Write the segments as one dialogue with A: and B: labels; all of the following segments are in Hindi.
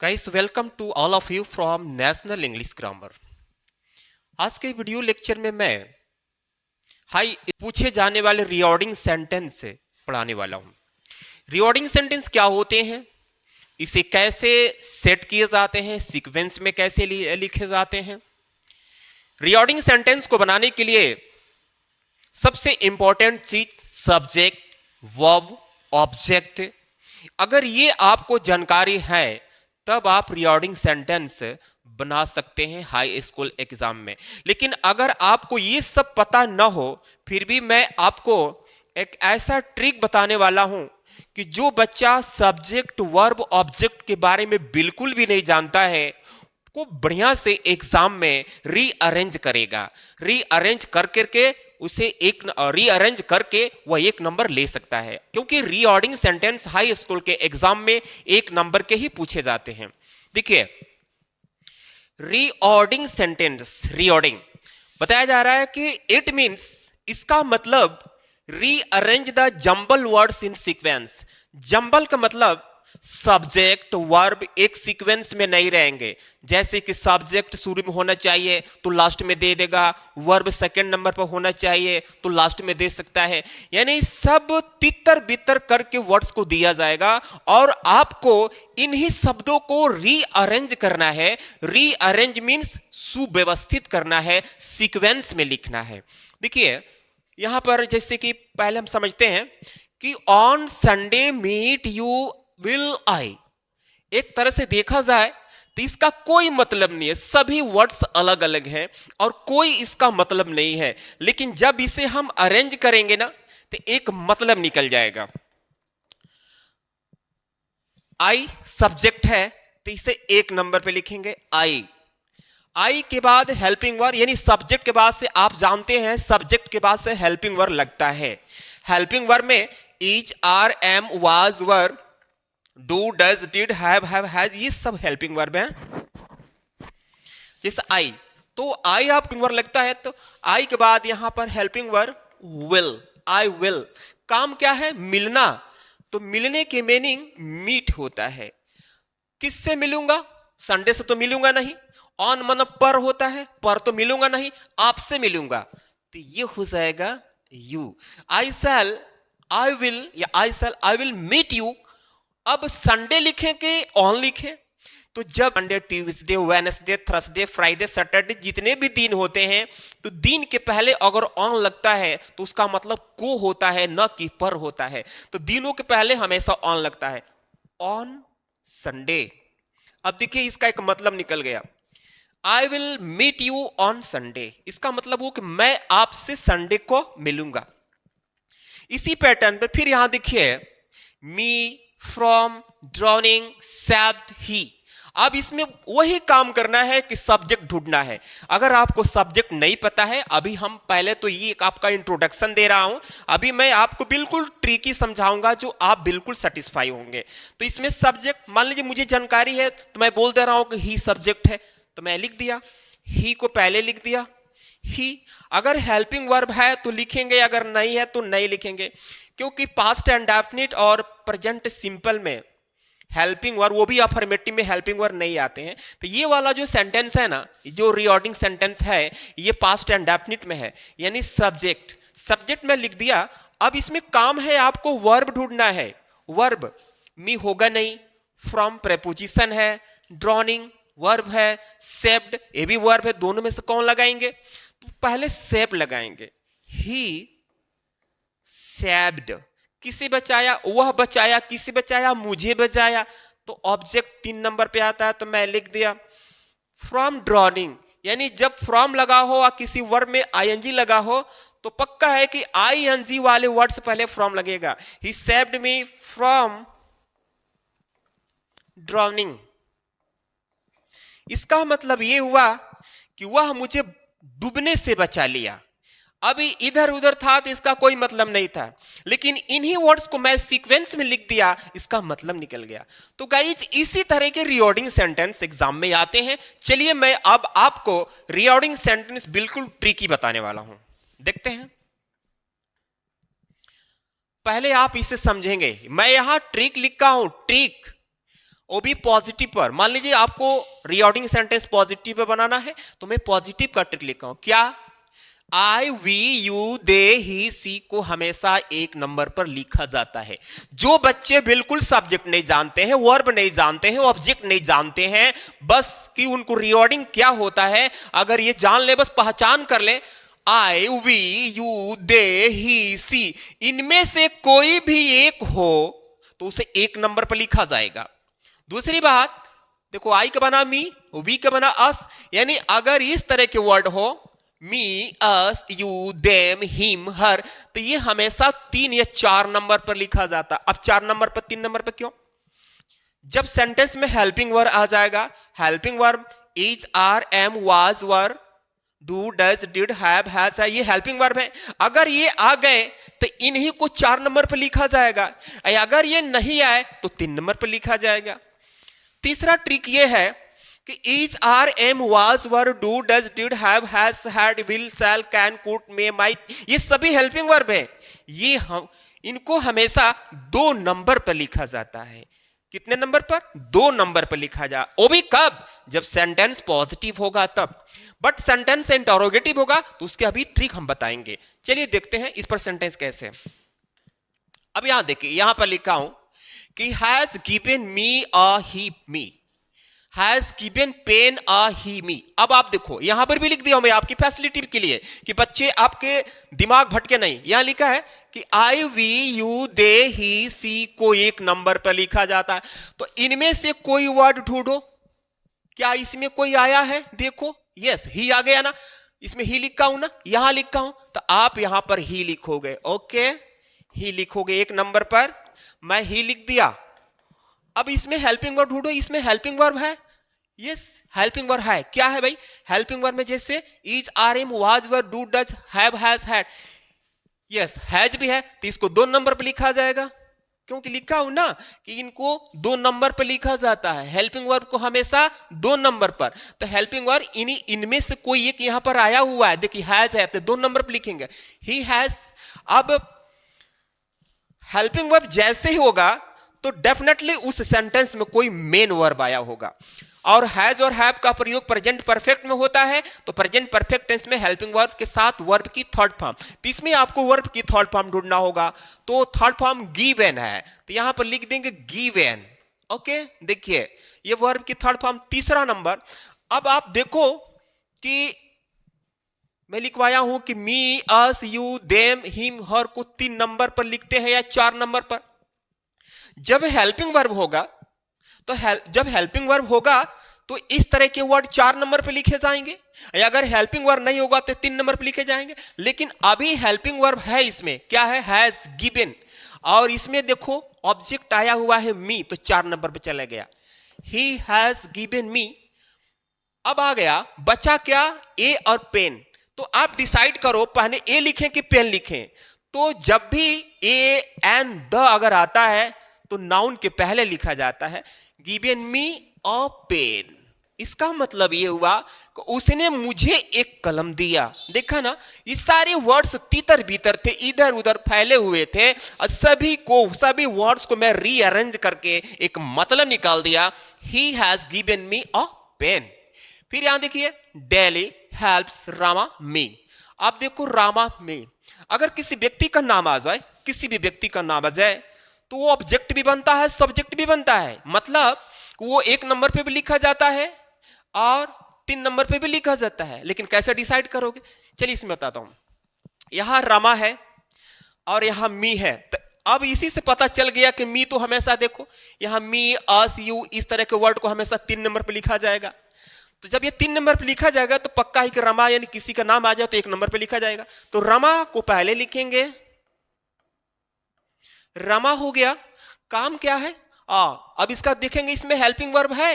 A: Guys welcome to all of you from national English grammar. आज के वीडियो लेक्चर में मैं हाई पूछे जाने वाले रिकॉर्डिंग सेंटेंस से पढ़ाने वाला हूं। रिकॉर्डिंग सेंटेंस क्या होते हैं, इसे कैसे सेट किए जाते हैं, सीक्वेंस में कैसे लिखे जाते हैं। रिकॉर्डिंग सेंटेंस को बनाने के लिए सबसे इंपॉर्टेंट चीज सब्जेक्ट, वर्ब, ऑब्जेक्ट। अगर ये आपको जानकारी है तब आप रिकॉर्डिंग सेंटेंस बना सकते हैं हाई स्कूल एग्जाम में। लेकिन अगर आपको ये सब पता न हो फिर भी मैं आपको एक ऐसा ट्रिक बताने वाला हूं कि जो बच्चा सब्जेक्ट, वर्ब, ऑब्जेक्ट के बारे में बिल्कुल भी नहीं जानता है को बढ़िया से एग्जाम में रीअरेंज करेगा। रीअरेंज कर करके उसे रीअरेंज करके वह एक नंबर ले सकता है, क्योंकि रीऑर्डिंग सेंटेंस हाई स्कूल के एग्जाम में एक नंबर के ही पूछे जाते हैं। देखिए, रीऑर्डिंग सेंटेंस, रीऑर्डिंग बताया जा रहा है कि इट मींस, इसका मतलब rearrange the jumble words in sequence. Jumble का मतलब सब्जेक्ट, वर्ब एक सीक्वेंस में नहीं रहेंगे। जैसे कि सब्जेक्ट शुरू में होना चाहिए तो लास्ट में दे देगा, वर्ब सेकंड नंबर पर होना चाहिए तो लास्ट में दे सकता है। यानी सब तितर बितर करके वर्ड्स को दिया जाएगा और आपको इन्हीं शब्दों को रीअरेंज करना है। रीअरेंज मींस सुव्यवस्थित करना है, सीक्वेंस में लिखना है। देखिए यहां पर जैसे कि पहले हम समझते हैं कि on Sunday meet you will I. एक तरह से देखा जाए तो इसका कोई मतलब नहीं है, सभी वर्ड्स अलग अलग हैं और कोई इसका मतलब नहीं है। लेकिन जब इसे हम अरेंज करेंगे ना तो एक मतलब निकल जाएगा। आई सब्जेक्ट है तो इसे एक नंबर पे लिखेंगे आई। आई के बाद हेल्पिंग वर्ब, यानी सब्जेक्ट के बाद से आप जानते हैं सब्जेक्ट के बाद से हेल्पिंग वर्ब लगता है। हेल्पिंग वर्ब में is, are, am, was, were, do, does, did, have, has, ये सब हेल्पिंग वर्ब हैं। जैसे आई, तो आई आप वर्ब लगता है तो आई के बाद यहां पर helping verb will. I will, काम क्या है? मिलना। तो मिलने के मीनिंग मीट होता है। किससे मिलूंगा? संडे से तो मिलूंगा नहीं। ऑन मन पर होता है, पर तो मिलूंगा नहीं, आपसे मिलूंगा। तो ये हो जाएगा you. I shell, I will या आई विल मीट यू। अब संडे लिखें कि ऑन लिखें? तो जब Monday, Tuesday, Wednesday, Thursday, Friday, Saturday जितने भी दिन होते हैं तो दिन के पहले अगर ऑन लगता है तो उसका मतलब को होता है, न कि पर होता है। तो दिनों के पहले हमेशा ऑन लगता है, ऑन संडे। अब देखिए इसका एक मतलब निकल गया, I will meet you on Sunday. इसका मतलब वो कि मैं आपसे संडे को मिलूंगा। इसी पैटर्न पे फिर यहां देखिए, मी, फ्रॉम, ड्रॉनिंग, सैब्ड, ही। अब इसमें वही काम करना है कि सब्जेक्ट ढूंढना है। अगर आपको सब्जेक्ट नहीं पता है, अभी हम पहले तो ये आपका इंट्रोडक्शन दे रहा हूं, अभी मैं आपको बिल्कुल ट्रिकी समझाऊंगा जो आप बिल्कुल सेटिस्फाई होंगे। तो इसमें सब्जेक्ट, मान लीजिए मुझे जानकारी है तो मैं बोल दे रहा हूं कि ही सब्जेक्ट है तो मैं लिख दिया, ही को पहले लिख दिया, ही। अगर हेल्पिंग वर्ब है तो लिखेंगे, अगर नहीं है तो नहीं लिखेंगे, क्योंकि पास्ट इंडेफिनिट और प्रेजेंट सिंपल में हेल्पिंग वर्ब, वो भी अफर्मेटिव में हेल्पिंग वर्ब नहीं आते हैं। तो ये वाला जो सेंटेंस है ना, जो रिकॉर्डिंग सेंटेंस है, ये पास्ट इंडेफिनिट में है, यानी सब्जेक्ट। सब्जेक्ट में लिख दिया। अब इसमें काम है आपको वर्ब ढूंढना है। वर्ब मी होगा नहीं, फ्रॉम प्रेपोजिशन है, ड्रॉनिंग वर्ब है, सेप्ड ये भी वर्ब है। दोनों में से कौन लगाएंगे? तो पहले सेप लगाएंगे। ही सेप्ड, किसे बचाया? वह बचाया। किसे बचाया? मुझे बचाया। तो ऑब्जेक्ट 3 नंबर पे आता है तो मैं लिख दिया। फ्रॉम ड्रॉनिंग, यानी जब फ्रॉम लगा हो और किसी वर्ब में आईएनजी लगा हो तो पक्का है कि आईएनजी वाले वर्ड से पहले फ्रॉम लगेगा। ही सेव्ड मी फ्रॉम ड्रॉनिंग। इसका मतलब यह हुआ कि वह मुझे डूबने से बचा लिया। अभी इधर उधर था तो इसका कोई मतलब नहीं था, लेकिन इन्हीं वर्ड्स को मैं सीक्वेंस में लिख दिया, इसका मतलब निकल गया। तो गाइज इसी तरह के रिकॉर्डिंग सेंटेंस एग्जाम में आते हैं। चलिए मैं अब आपको रिकॉर्डिंग सेंटेंस बिल्कुल ट्रिकी बताने वाला हूं, देखते हैं। पहले आप इसे समझेंगे, मैं यहां ट्रिक लिखा हूं, ट्रिक। वो भी पॉजिटिव पर। मान लीजिए आपको रीऑर्डिंग सेंटेंस पॉजिटिव पे बनाना है तो मैं पॉजिटिव का ट्रिक लिखा हूं। क्या? आई, वी, यू, दे, ही, सी को हमेशा एक नंबर पर लिखा जाता है। जो बच्चे बिल्कुल सब्जेक्ट नहीं जानते हैं, वर्ब नहीं जानते हैं, ऑब्जेक्ट नहीं जानते हैं, बस कि उनको रीऑर्डिंग क्या होता है अगर ये जान ले, बस पहचान कर ले, आई, वी, यू, दे, ही, सी, इनमें से कोई भी एक हो तो उसे एक नंबर पर लिखा जाएगा। दूसरी बात देखो, आई का बना मी, वी का बना अस, यानी अगर इस तरह के वर्ड हो मी, अस, यू, देम, हिम, हर, तो ये हमेशा 3 या 4 नंबर पर लिखा जाता। अब 4 नंबर पर 3 नंबर पर क्यों? जब सेंटेंस में हेल्पिंग वर्ब आ जाएगा, helping verb is, are, am, was, were, do, does, did, have, has, ये हेल्पिंग वर्ब है। अगर ये आ गए तो इन्हीं को 4 नंबर पर लिखा जाएगा, अगर ये नहीं आए तो 3 नंबर पर लिखा जाएगा। तीसरा ट्रिक ये है कि is, are, am, was, were, do, does, did, have, has, had, will, shall, can, could, may, might, ये सभी हेल्पिंग वर्ब है। ये हम इनको हमेशा 2 नंबर पर लिखा जाता है। कितने नंबर पर? 2 नंबर पर लिखा जा, वो भी कब? जब सेंटेंस पॉजिटिव होगा तब। बट सेंटेंस इंटरोगेटिव होगा तो उसके अभी ट्रिक हम बताएंगे। चलिए देखते हैं इस पर सेंटेंस कैसे। अब यहां देखिए, यहां पर लिखा हूं कि has given me a heap me, has given pain a he me. अब आप देखो, यहां पर भी लिख दिया मैं आपकी फैसिलिटी के लिए कि बच्चे आपके दिमाग भटके नहीं। यहां लिखा है कि आई, वी, यू, दे, ही, सी को एक नंबर पर लिखा जाता है। तो इनमें से कोई वर्ड ढूंढो, क्या इसमें कोई आया है? देखो, यस, ही आ गया ना, इसमें ही लिखा हूं ना, यहां लिखा हूं, तो आप यहां पर ही लिखोगे। ओके, ही लिखोगे एक नंबर पर, मैं ही लिख दिया। अब इसमें हेल्पिंग वर्ब ढूंढो, इसमें हेल्पिंग वर्ब है, यस, हेल्पिंग वर्ब है। क्या है भाई? हेल्पिंग वर्ब में जैसे is, are, am, was, were, do, does, have, has, had, yes, has भी है तो इसको 2 नंबर पर लिखा जाएगा, क्योंकि लिखा हूं ना कि इनको 2 नंबर पर लिखा जाता है। हेल्पिंग वर्ब को हमेशा 2 नंबर पर, तो हेल्पिंग वर्ब इनमें से कोई एक यहां पर आया हुआ है, देखिए हैज है तो 2 नंबर पर लिखेंगे, ही हैज। अब हेल्पिंग वर्ब जैसे ही होगा तो डेफिनेटली उस सेंटेंस में कोई मेन वर्ब आया होगा। और हैज और हैव का प्रयोग प्रेजेंट परफेक्ट में होता है, तो प्रेजेंट परफेक्ट टेंस में हेल्पिंग वर्ब के साथ वर्ब की थर्ड फॉर्म, तो इसमें आपको वर्ब की थर्ड फॉर्म ढूंढना होगा। तो थर्ड फॉर्म गिवन है, तो यहां पर लिख देंगे गिवन। ओके, देखिए ये वर्ब की थर्ड फॉर्म, तीसरा नंबर। अब आप देखो कि मैं लिखवाया हूं कि मी, अस, यू, देम, हिम, हर को 3 नंबर पर लिखते हैं या 4 नंबर पर। जब हेल्पिंग वर्ब होगा तो जब हेल्पिंग वर्ब होगा तो इस तरह के वर्ड 4 नंबर पे लिखे जाएंगे, अगर हेल्पिंग वर्ब नहीं होगा तो 3 नंबर पे लिखे जाएंगे। लेकिन अभी हेल्पिंग वर्ब है, इसमें क्या है? हैज गिवन, और इसमें देखो ऑब्जेक्ट आया हुआ है मी, तो 4 नंबर पे चला गया, ही हैज गिवन मी। अब आ गया, बचा क्या? ए और पेन। तो आप डिसाइड करो पहले ए लिखें कि पेन लिखें। तो जब भी ए एंड द अगर आता है तो नाउन के पहले लिखा जाता है गिवन मी अ पेन। इसका मतलब ये हुआ कि उसने मुझे एक कलम दिया। देखा ना, ये सारे वर्ड्स तीतर भीतर थे, इधर उधर फैले हुए थे, और सभी वर्ड्स को मैं रीअरेंज करके एक मतलब निकाल दिया, he has given me a pen. फिर यहां देखिए, डेली हेल्प्स रामा मी। अब देखो रामा मी, अगर किसी व्यक्ति का नाम आ जाए, किसी भी व्यक्ति का नाम आ जाए तो वो ऑब्जेक्ट भी बनता है, सब्जेक्ट भी बनता है, मतलब वो 1 नंबर पे भी लिखा जाता है और 3 नंबर पे भी लिखा जाता है। लेकिन कैसे डिसाइड करोगे? चलिए इसमें बताता हूं। यहां रमा है और यहां मी है, तो अब इसी से पता चल गया कि मी तो हमेशा देखो यहां मी, अस, यू, इस तरह के वर्ड को हमेशा 3 नंबर पे लिखा जाएगा। तो जब ये 3 नंबर पे लिखा जाएगा तो पक्का ही कि रमा यानी किसी का नाम आ जाए तो 1 नंबर पे लिखा जाएगा। तो रमा को पहले लिखेंगे, रमा हो गया। काम क्या है? अब इसका देखेंगे, इसमें हेल्पिंग वर्ब है,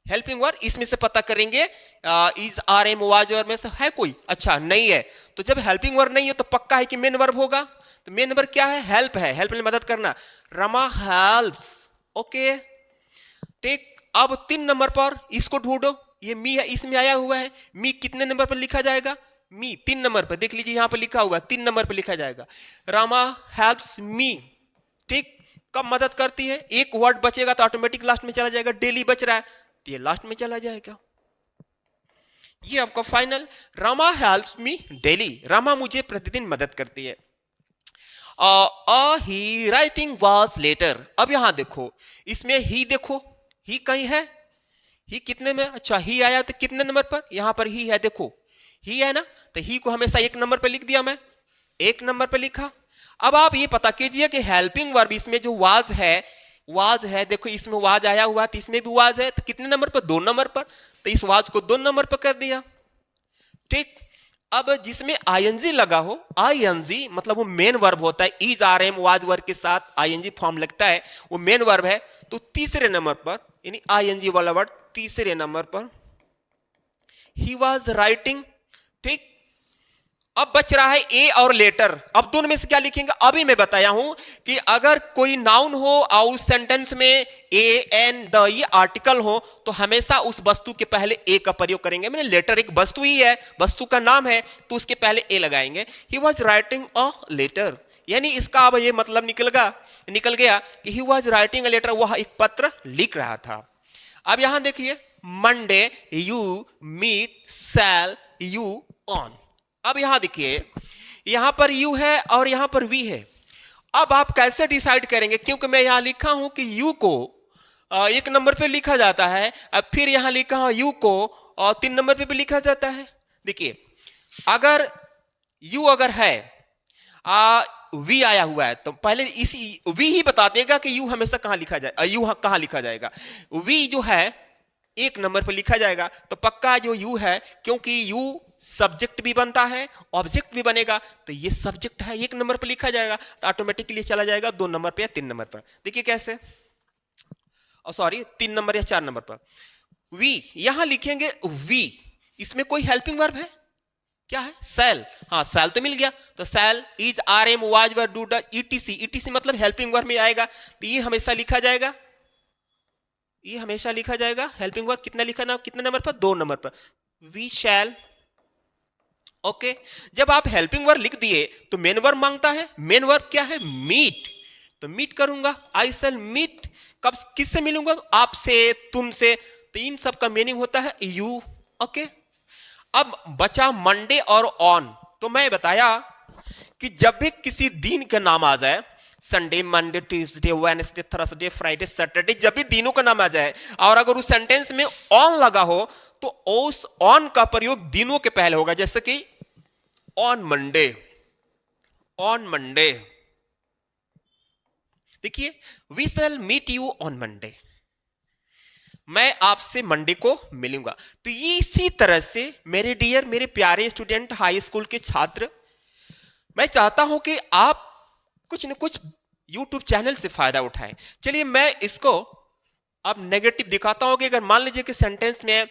A: हेल्पिंग वर्ब इसमें से पता करेंगे इज, आर, एम, वाज और में से है कोई? अच्छा नहीं है, तो जब हेल्पिंग वर्ब नहीं है तो पक्का है कि मेन वर्ब होगा। तो मेन वर्ब क्या है? हेल्प है, हेल्प में मदद करना, रमा हेल्प्स। ओके ठीक। अब 3 नंबर पर इसको ढूंढो, ये मी है, इसमें आया हुआ है, मी कितने नंबर पर लिखा जाएगा? मी 3 नंबर पर, देख लीजिए यहां पर लिखा हुआ 3 नंबर पर लिखा जाएगा, रामा हेल्प्स मी। ठीक, कब मदद करती है? एक वर्ड बचेगा तो ऑटोमेटिक लास्ट में चला जाएगा, डेली बच रहा है तो ये लास्ट में चला जाएगा। ये आपका final. Rama helps me daily, Rama मुझे प्रतिदिन मदद करती है। ही राइटिंग वाज लेटर, अब यहां देखो इसमें ही, देखो ही कहीं है, ही कितने में, अच्छा ही आया तो कितने नंबर पर, यहां पर ही है, देखो ही है ना, तो ही को हमेशा एक नंबर पर लिख दिया, मैं एक नंबर पर लिखा। अब आप ये पता कीजिए कि हेल्पिंग वर्ब इसमें जो वाज है, देखो इसमें वाज आया हुआ तो इसमें भी वाज है, तो कितने नंबर पर, 2 नंबर पर, तो इस वाज को 2 नंबर पर कर दिया। ठीक, अब जिसमें आईएनजी लगा हो, आईएनजी मतलब वो मेन वर्ब होता है, is are am was verb के साथ आईएनजी फॉर्म लगता है, वो मेन वर्ब है, तो तीसरे नंबर पर यानी आईएनजी वाला वर्ड तीसरे नंबर पर ही वाज राइटिंग। ठीक, अब बच रहा है ए और लेटर, अब दोनों में से क्या लिखेंगे? अभी मैं बताया हूं कि अगर कोई नाउन हो और उस सेंटेंस में ए एन द ये आर्टिकल हो तो हमेशा उस वस्तु के पहले ए का प्रयोग करेंगे। मैंने लेटर एक वस्तु ही है, वस्तु का नाम है, तो उसके पहले ए लगाएंगे। He was writing a letter, यानी इसका अब ये मतलब निकल गया कि he was writing a letter, वह एक पत्र लिख रहा था। अब यहां देखिए, Monday you meet shall you on, अब यहां देखिए यहां पर यू है और यहां पर वी है। अब आप कैसे डिसाइड करेंगे, क्योंकि मैं यहां लिखा हूं कि यू को 1 नंबर पे लिखा जाता है, अब फिर यहां लिखा हूं यू को 3 नंबर पे भी लिखा जाता है। देखिए अगर यू अगर है वी आया हुआ है तो पहले इसी वी ही बता देगा कि यू हमेशा कहां लिखा जाए, यू कहां लिखा जाएगा। वी जो है 1 नंबर पर लिखा जाएगा, तो पक्का जो यू है, क्योंकि यू सब्जेक्ट भी बनता है ऑब्जेक्ट भी बनेगा, तो ये सब्जेक्ट है 1 नंबर पर लिखा जाएगा, तो ऑटोमेटिकली चला जाएगा 2 नंबर पर या 3 नंबर पर। देखिए कैसे, सॉरी 3 नंबर या 4 नंबर पर। वी यहां लिखेंगे वी, इसमें कोई हेल्पिंग वर्ब है क्या है? सेल, हाँ सेल तो मिल गया, तो shall is are am was were do ड ईटीसी, ईटीसी मतलब हेल्पिंग वर्ब में आएगा, तो ये हमेशा लिखा जाएगा, ये हमेशा लिखा जाएगा हेल्पिंग वर्ब कितना लिखा ना, कितने नंबर पर? 2 नंबर पर, वी शैल। ओके, जब आप हेल्पिंग वर्ब लिख दिए तो मेन वर्ब मांगता है, मेन वर्ब क्या है? मीट, तो मीट करूंगा, आई शैल मीट, कब किससे मिलूंगा? आपसे, तुमसे, तो इन सब का मीनिंग होता है यू। ओके, अब बचा मंडे और ऑन, तो मैं बताया कि जब भी किसी दिन का नाम आ जाए, Sunday Monday Tuesday Wednesday Thursday Friday Saturday, जब भी दिनों का नाम आ जाए और अगर उस सेंटेंस में ऑन लगा हो तो उस ऑन का प्रयोग दिनों के पहले होगा, जैसे कि ऑन मंडे, ऑन मंडे। देखिए we shall meet you on Monday, मैं आपसे मंडे को मिलूंगा। तो ये इसी तरह से मेरे डियर, मेरे प्यारे स्टूडेंट, हाई स्कूल के छात्र, मैं चाहता हूं कि आप कुछ न कुछ YouTube चैनल से फायदा उठाएं। चलिए मैं इसको अब नेगेटिव दिखाता हूं कि अगर मान लीजिए कि सेंटेंस में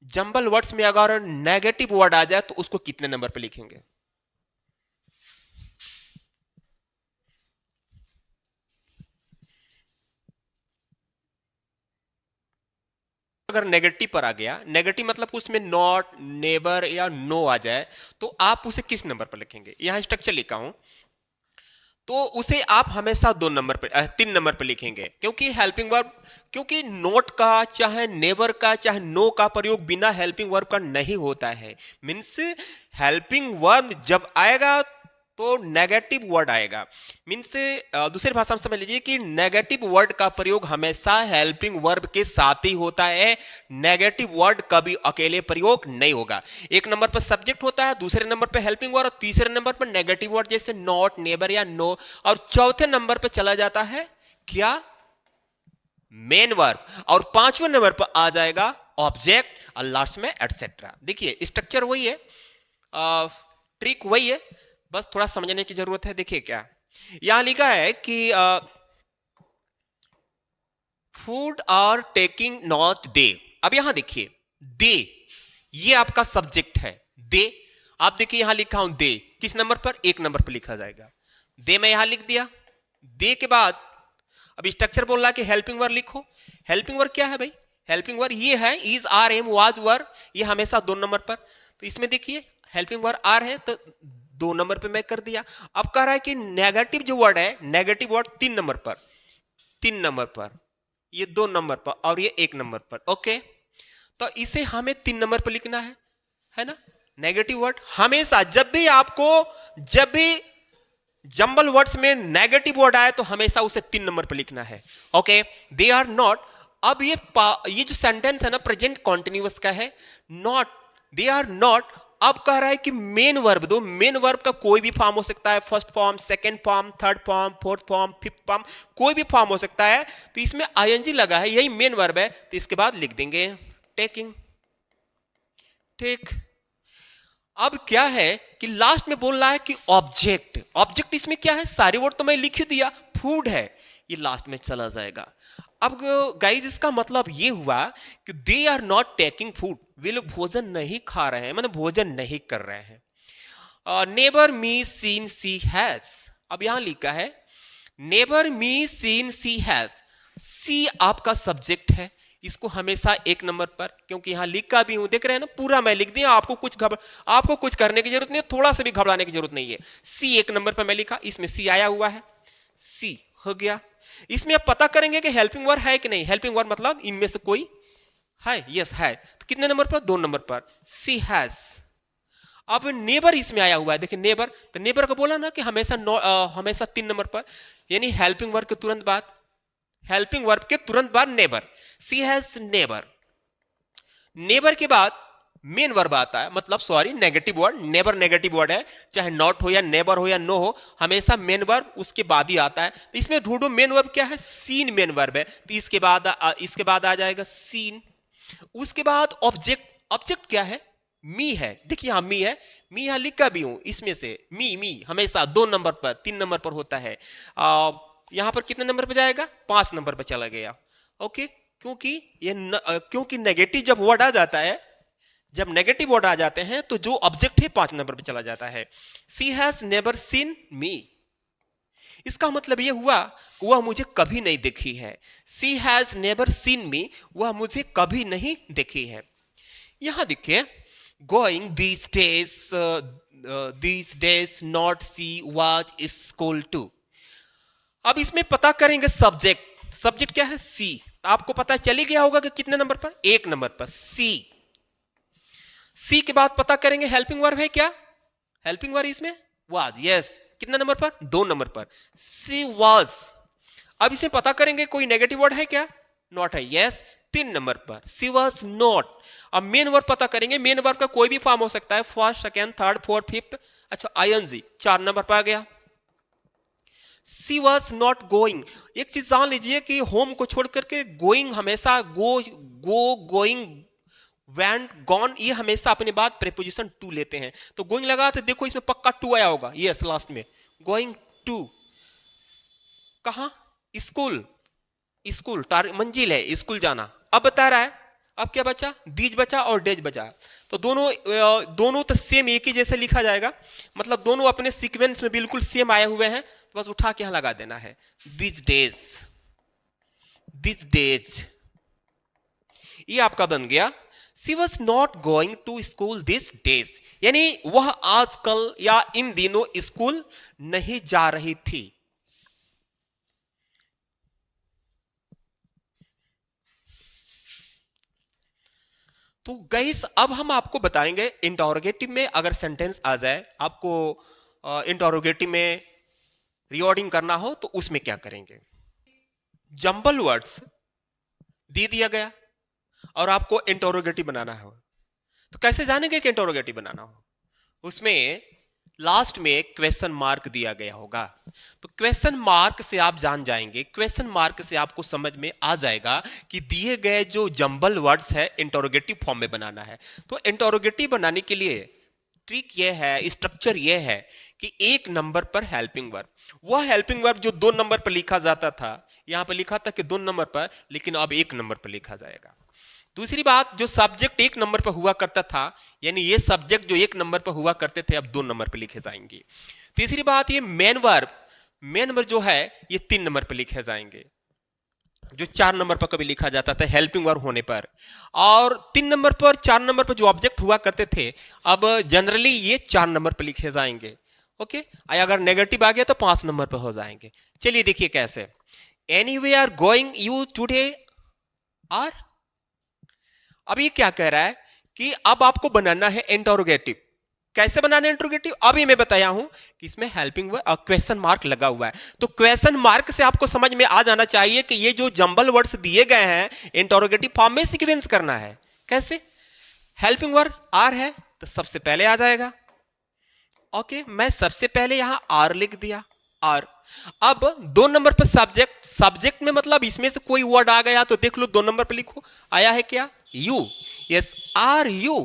A: जंबल वर्ड्स में अगर नेगेटिव वर्ड आ जाए तो उसको कितने नंबर पर लिखेंगे। अगर नेगेटिव पर आ गया, नेगेटिव मतलब उसमें नॉट, नेवर या नो आ जाए तो आप उसे किस नंबर पर लिखेंगे? यहां स्ट्रक्चर लिखा हूं, तो उसे आप हमेशा 2 नंबर पर 3 नंबर पर लिखेंगे, क्योंकि हेल्पिंग वर्ब, क्योंकि नोट का चाहे नेवर का चाहे नो का प्रयोग बिना हेल्पिंग वर्ब का नहीं होता है। मीन्स हेल्पिंग वर्ब जब आएगा तो नेगेटिव वर्ड आएगा। मीन्स दूसरी भाषा में समझ लीजिए कि नेगेटिव वर्ड का प्रयोग हमेशा हेल्पिंग वर्ब के साथ ही होता है, नेगेटिव वर्ड कभी अकेले प्रयोग नहीं होगा। 1 नंबर पर सब्जेक्ट होता है, दूसरे नंबर पर हेल्पिंग वर्ड और तीसरे नंबर पर नेगेटिव वर्ड जैसे नॉट, नेवर या नो, और चौथे नंबर पर चला जाता है क्या? मेन वर्ब, और 5वें नंबर पर आ जाएगा ऑब्जेक्ट और लास्ट में एटसेट्रा। देखिए स्ट्रक्चर वही है, ट्रिक वही है, बस थोड़ा समझने की जरूरत है। देखिए क्या यहां लिखा है कि food are taking not they. अब यहां देखिए दे, ये आपका सब्जेक्ट है दे। आप देखिए यहां लिखा हूं दे, किस नंबर पर? 1 नंबर पर लिखा जाएगा। दे मैं यहां लिख दिया। दे के बाद अब स्ट्रक्चर बोल रहा है कि हेल्पिंग वर्ब लिखो। हेल्पिंग वर्ब क्या है भाई? हेल्पिंग वर्ब ये है इज, आर, एम, वाज, वर, ये हमेशा 2 नंबर पर। तो इसमें देखिए हेल्पिंग वर्ब आर है तो 2 नंबर पे मैं कर दिया। अब कह रहा है कि नेगेटिव जो वर्ड है, नेगेटिव वर्ड 3 नंबर पर, 3 नंबर पर, ये 2 नंबर पर और ये 1 नंबर पर। ओके, तो इसे हमें 3 नंबर पर लिखना है ना। नेगेटिव वर्ड हमेशा जब भी जंबल वर्ड्स में नेगेटिव वर्ड आए तो हमेशा उसे 3 नंबर पर लिखना है। Okay, they are not. अब ये जो सेंटेंस है ना प्रेजेंट कॉन्टिन्यूअस का है। Not, they are not. अब कह रहा है कि मेन वर्ब दो। मेन वर्ब का कोई भी फॉर्म हो सकता है, first form, second form, third form, fourth form, fifth form, कोई भी फॉर्म हो सकता है। तो इसमें आईएनजी लगा है, यही मेन वर्ब है, तो इसके बाद लिख देंगे टेकिंग। ठीक, अब क्या है कि लास्ट में बोल रहा है कि ऑब्जेक्ट। ऑब्जेक्ट इसमें क्या है, सारे वर्ड तो मैं लिख ही दिया, फूड है, ये लास्ट में चला जाएगा। अब गाइज इसका मतलब ये हुआ कि they are not taking food, वे लोग भोजन नहीं खा रहे हैं, मतलब भोजन नहीं कर रहे हैं। Neighbour me seen see has, अब यहां लिखा है neighbour me seen see has. See आपका सब्जेक्ट है, इसको हमेशा 1 नंबर पर, क्योंकि यहां लिखा भी हूं, देख रहे हैं ना, पूरा मैं लिख दिया। आपको कुछ करने की जरूरत नहीं है, थोड़ा सा भी घबराने की जरूरत नहीं है। सी 1 नंबर पर मैं लिखा, इसमें सी आया हुआ है, सी हो गया। इसमें आप पता करेंगे कि हेल्पिंग वर्ब है कि नहीं। हेल्पिंग वर्ब मतलब इनमें से कोई है, यस है, तो कितने नंबर पर, 2 नंबर पर, सी हैज। अब नेबर इसमें आया हुआ है, देखिए नेबर, तो नेबर को बोला ना कि हमेशा 3 नंबर पर, यानी हेल्पिंग वर्ब के तुरंत बाद, हेल्पिंग वर्ब के तुरंत बाद never, she has never. Never के बाद मेन वर्ब आता है, मतलब sorry negative word, never negative word है, चाहे नॉट हो या नेबर हो या नो हो, हमेशा मेन वर्ब उसके बाद ही आता है। तो इसमें ढूंढो मेन वर्ब क्या है, सीन मेन वर्ब है, तो इसके बाद आ जाएगा सीन। उसके बाद ऑब्जेक्ट, ऑब्जेक्ट क्या है, मी है, देखिए यहां मी है, मी यहां लिखा भी हूं, इसमें से मी हमेशा 2 नंबर पर, 3 नंबर पर होता है। यहां पर कितने नंबर पर जाएगा, 5 नंबर पर चला गया। ओके, क्योंकि नेगेटिव जब वर्ड आ जाता है, जब नेगेटिव वर्ड आ जाते हैं तो जो ऑब्जेक्ट है 5 नंबर पे चला जाता है। सी हैज नेवर सीन मी, इसका मतलब यह हुआ वह मुझे कभी नहीं देखी है। सी हैज नेवर सीन मी, वह मुझे कभी नहीं देखी है। यहां देखिए going these days not see what is school to। अब इसमें पता करेंगे सब्जेक्ट, सब्जेक्ट क्या है, सी। आपको पता चली गया होगा कि कितने नंबर पर, 1 नंबर पर, सी। सी के बाद पता करेंगे हेल्पिंग वर्ब है क्या, हेल्पिंग वर्ब इसमें वाज, यस, कितने नंबर पर, 2 नंबर पर, सी वाज। अब इसे पता करेंगे कोई नेगेटिव वर्ड है क्या, नॉट है, यस, 3 नंबर पर, सी वाज नॉट। अब मेन वर्ब पता करेंगे, मेन वर्ब का कोई भी फॉर्म हो सकता है, first, second, third, fourth, fifth, अच्छा आईएनजी 4 नंबर पर आ गया। सी वॉज नॉट गोइंग, एक चीज जान लीजिए कि होम को छोड़ करके गोइंग हमेशा गोइंग, वेंट, गॉन, ये हमेशा अपने बाद प्रीपोजिशन टू लेते हैं। तो गोइंग लगा तो देखो इसमें पक्का टू आया होगा, यस, लास्ट में गोइंग टू। कहां, स्कूल, स्कूल मंजिल है, स्कूल जाना। अब बता रहा है, अब क्या बचा, दीज बचा और डेज बचा। तो दोनों तो सेम एक ही जैसे लिखा जाएगा, मतलब दोनों अपने सीक्वेंस में बिल्कुल सेम आए हुए हैं, तो बस उठा के यहां लगा देना है, दीज डेज, दीज डेज, ये आपका बन गया। She was not going to school this days, यानी वह आजकल या इन दिनों स्कूल नहीं जा रही थी। तो गाइस अब हम आपको बताएंगे इंटरोगेटिव में अगर सेंटेंस आ जाए, आपको इंटरोगेटिव में रिवर्डिंग करना हो तो उसमें क्या करेंगे। जंबल वर्ड्स दे दिया गया और आपको इंटरोगेटिव बनाना हो, तो कैसे जानेंगे कि इंटरोगेटिव बनाना हो, उसमें लास्ट में क्वेश्चन मार्क दिया गया होगा। तो क्वेश्चन मार्क से आप जान जाएंगे, क्वेश्चन मार्क से आपको समझ में आ जाएगा कि दिए गए जो जंबल वर्ड्स है इंटरोगेटिव फॉर्म में बनाना है। तो इंटरोगेटिव बनाने के लिए ट्रिक यह है, स्ट्रक्चर यह है कि 1 नंबर पर हेल्पिंग वर्ब, वह हेल्पिंग वर्ब जो 2 नंबर पर लिखा जाता था, यहां पर लिखा था कि 2 नंबर पर, लेकिन अब 1 नंबर पर लिखा जाएगा। दूसरी बात, जो सब्जेक्ट 1 नंबर पर हुआ करता था, यानी ये सब्जेक्ट जो 1 नंबर पर हुआ करते थे अब 2 नंबर पर लिखे जाएंगे। तीसरी बात, ये मेन वर्ब जो है ये 3 नंबर पर लिखे जाएंगे, जो 4 नंबर पर कभी लिखा जाता था हेल्पिंग वर्ब होने पर। और 3 नंबर पर, 4 नंबर पर जो ऑब्जेक्ट हुआ करते थे अब जनरली ये 4 नंबर पर लिखे जाएंगे। ओके, अगर नेगेटिव आ गया तो 5 नंबर पर हो जाएंगे। चलिए देखिए कैसे, anywhere going you today are. अब ये क्या कह रहा है कि अब आपको बनाना है इंटरोगेटिव। कैसे बनाना है इंटरोगेटिव, अभी मैं बताया हूं कि इसमें हेल्पिंग वर्ब और क्वेश्चन मार्क लगा हुआ है। तो क्वेश्चन मार्क से आपको समझ में आ जाना चाहिए कि ये जो जंबल वर्ड्स दिए गए हैं इंटरोगेटिव फॉर्म में सीक्वेंस करना है। कैसे, हेल्पिंग वर्ब आर है तो सबसे पहले आ जाएगा। ओके, मैं सबसे पहले यहां आर लिख दिया, आर। अब 2 नंबर पर सब्जेक्ट, सब्जेक्ट में मतलब इसमें से कोई वर्ड आ गया तो देख लो 2 नंबर पर लिखो, आया है क्या, यू। Yes, are you.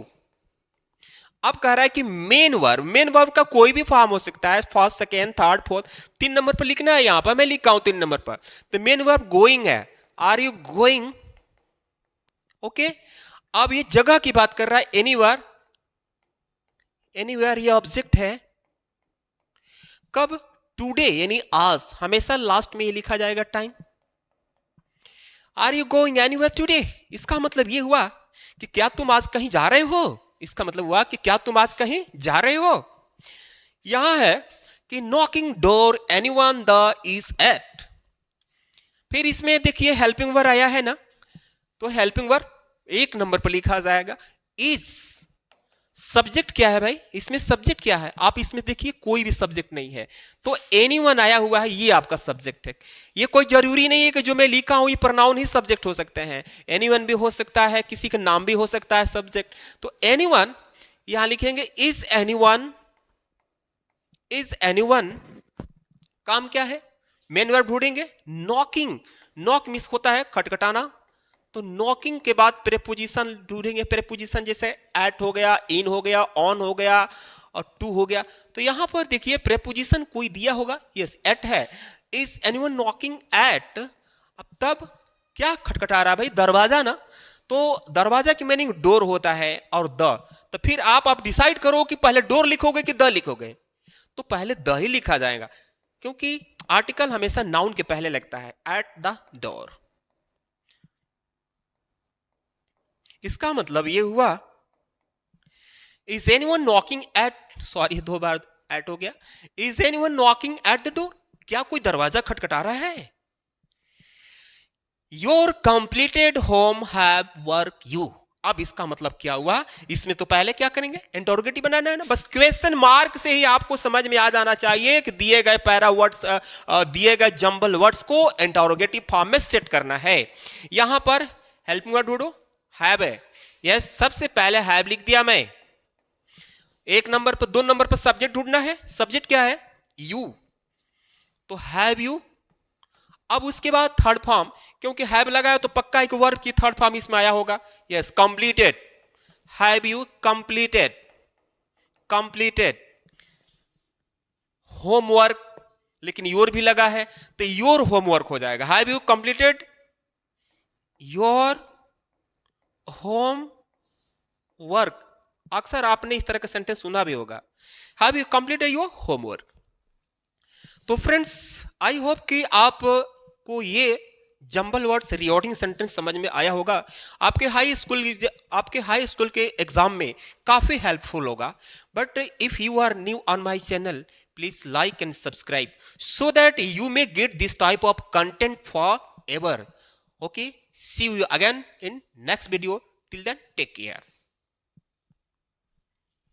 A: अब कह रहा है कि मेन वर्ब, मेन वर्ब का कोई भी फॉर्म हो सकता है, first, second, third, fourth. 3 number पर लिखना है, यहां पर मैं लिखा हूं 3 नंबर पर। तो मेन वर्ब गोइंग है, आर यू गोइंग। ओके, अब ये जगह की बात कर रहा है, एनीवेयर। एनीवेयर ये ऑब्जेक्ट है। कब, टुडे यानी आज, हमेशा लास्ट में ये लिखा जाएगा time. Are you going anywhere today, इसका मतलब ये हुआ कि क्या तुम आज कहीं जा रहे हो। इसका मतलब हुआ कि क्या तुम आज कहीं जा रहे हो। यहां है कि knocking door anyone the is at. फिर इसमें देखिए हेल्पिंग वर्ब आया है ना, तो हेल्पिंग वर्ब 1 नंबर पर लिखा जाएगा, इज। सब्जेक्ट क्या है भाई, इसमें सब्जेक्ट क्या है, आप इसमें देखिए कोई भी सब्जेक्ट नहीं है, तो एनीवन आया हुआ है, ये आपका सब्जेक्ट है। ये कोई जरूरी नहीं है कि जो मैं लिखा हूं ये प्रोनाउन ही सब्जेक्ट हो सकते हैं, एनीवन भी हो सकता है, किसी का नाम भी हो सकता है सब्जेक्ट। तो एनीवन यहां लिखेंगे, इज एनीवन। इज एनीवन काम क्या है, मेन वर्ब ढूंढेंगे, नॉकिंग। नॉक मिस होता है खटखटाना, तो नॉकिंग के बाद प्रेपोजिशन ढूंढेंगे। प्रेपोजिशन जैसे एट हो गया, इन हो गया, ऑन हो गया और टू हो गया। तो यहां पर देखिए प्रेपोजिशन कोई दिया होगा, यस एट है। इज एनीवन नॉकिंग एट, अब तब क्या खटखटा रहा है भाई, दरवाजा ना। तो दरवाजा की मीनिंग डोर होता है और द। तो फिर आप डिसाइड करो कि पहले डोर लिखोगे कि द लिखोगे। तो पहले द ही लिखा जाएगा, क्योंकि आर्टिकल हमेशा नाउन के पहले लगता है, एट द डोर। इसका मतलब ये हुआ, is anyone knocking at, sorry 2 बार एट हो गया, is anyone knocking at the door, क्या कोई दरवाजा खटखटा रहा है। Your completed home have work you. अब इसका मतलब क्या हुआ, इसमें तो पहले क्या करेंगे, इंटरोगेटिव बनाना है ना। बस क्वेश्चन मार्क से ही आपको समझ में आ जाना चाहिए कि दिए गए पैरा वर्ड्स, दिए गए जंबल वर्ड्स को इंटरोगेटिव फॉर्म में सेट करना है। यहां पर हेल्पिंग वर्ड ढूंढो, हैव है, यस सबसे पहले हैव लिख दिया मैं। 1 नंबर पर, 2 नंबर पर सब्जेक्ट ढूंढना है, सब्जेक्ट क्या है, यू, तो हैव यू। अब उसके बाद थर्ड फॉर्म, क्योंकि हैव लगाया तो पक्का एक वर्ब की थर्ड फॉर्म इसमें आया होगा, yes completed. Have you completed, completed homework, लेकिन योर भी लगा है तो योर होमवर्क हो जाएगा। Have you completed your home work. अक्सर आपने इस तरह का सेंटेंस सुना भी होगा, have you completed your homework. तो फ्रेंड्स आई होप कि आपको ये जंबल वर्ड्स रिओर्डिंग सेंटेंस समझ में आया होगा। आपके हाई स्कूल के एग्जाम में काफी हेल्पफुल होगा। But if you are new on my channel, please like and subscribe so that you may get this type of content forever. Okay, see you again in next video. Till then, take care.